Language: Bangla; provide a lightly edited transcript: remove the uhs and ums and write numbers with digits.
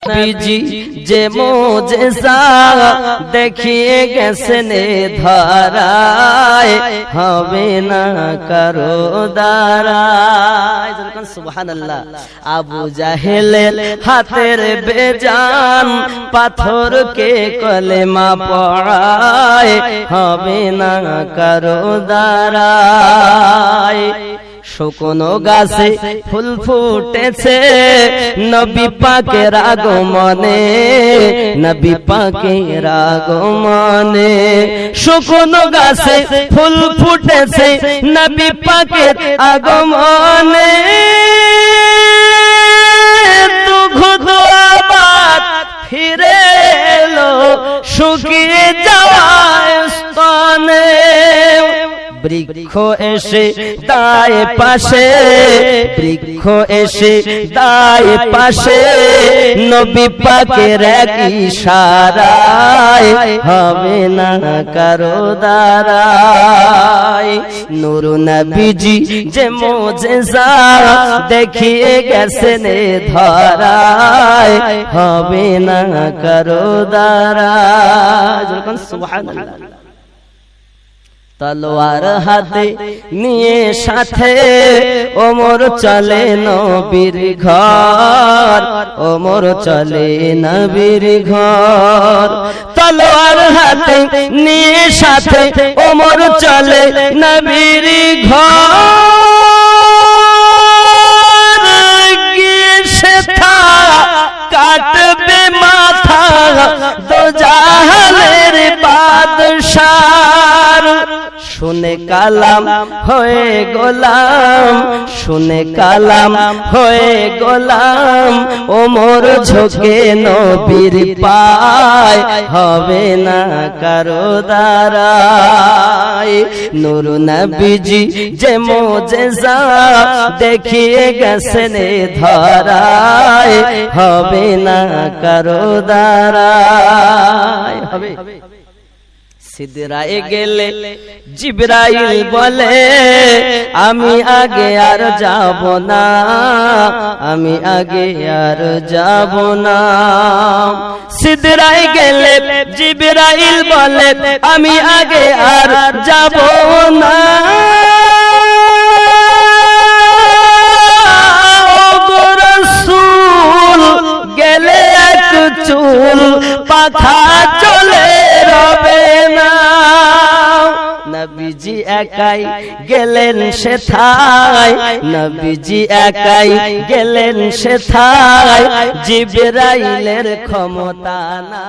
নবীজি যে মুজিজা দেখিয়ে গেছেন ধরায় হবে না কারো দ্বারায়। সুবহানাল্লাহ। আবু জাহেলের হাতের বেজান পাথরকে কলেমা পড়ায় হবে না কারো দ্বারায়। শুকনো গাছে ফুল ফুটেছে নবী পাকের আগমনে, নবী পাকের আগমনে। শুকনো গাছে ফুল ফুটেছে নবী পাকের আগমনে। দুগ্ধ আবাদ ফিরে এলো শুকিয়ে যাওয়া স্তনে। বৃক্ষ এসে দায় পাশে, বৃক্ষ এসে দায় পাশে নবী পাকের এক ইশারায় হবে না কারো দ্বারায়। নূর নবীজি যে মুজিজা দেখিয়ে গেছেন ধরায় হবে না কারো দ্বারায়। সুবহানাল্লাহ। তলোয়ার হাতে নিয়ে সাথে ওমর চলে নবীর ঘর, ওমর চলে নবীর ঘর। তলোয়ার হাতে নিয়ে সাথে ওমর চলে নবীর ঘর। গিয়ে সেথা কাটবে মাথা দোজাহালের বাদশার। শুনে কালাম হয়ে গোলাম, শুনে কালাম হয়ে গোলাম ওমর ঝোঁকে নবীর পায় হবে না কারো দ্বারায়। নূর নবীজি যে মুজিজা দেখিয়ে গেছেন ধরায় হবে না কারো দ্বারায়। হবে। সিদরায় গেলে জিবরাইল বলে আমি আগে আর যাব না, আমি আগে আর যাব না। সিদরায় গেলে জিবরাইল বলে আমি আগে আর যাব না। ও রাসূল গেলে এক চুল পাখা চলে রবে না। নবীজি একাই গেলেন সেথায়, নবীজি একাই গেলেন সেথায় জিবরাইলের ক্ষমতা না।